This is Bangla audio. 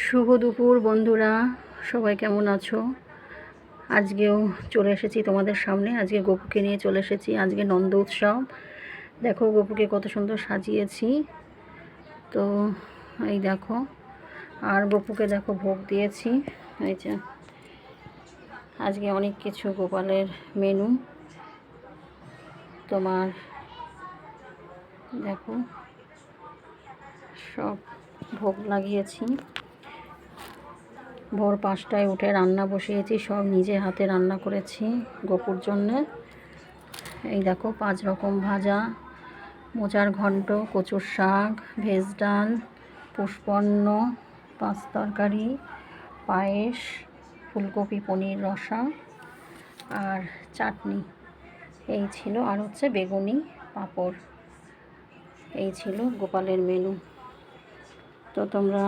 শুভ দুপুর বন্ধুরা, সবাই কেমন আছো? আজকেও চলে এসেছি তোমাদের সামনে। আজকে গপুকে নিয়ে চলে এসেছি। আজকে নন্দ উৎসব। দেখো গপুকে কত সুন্দর সাজিয়েছি। তো এই দেখো, আর গপুকে দেখো ভোগ দিয়েছি। এই যে আজকে অনেক কিছু গোপালের মেনু। তোমার দেখো সব ভোগ লাগিয়েছি। ভোর 5টায় উঠে রান্না বসিয়েছি, সব নিজে হাতে রান্না করেছি গপুর জন্যে। এই দেখো 5 রকম ভাজা, মোচার ঘন্ট, কচুর শাক, ভেজ ডাল, পুষ্পন্ন, 5 তরকারি, পায়েস, ফুলকপি পনির রসা আর চাটনি এই ছিল, আর হচ্ছে বেগুনি পাঁপড়। এই ছিল গোপালের মেনু। তো তোমরা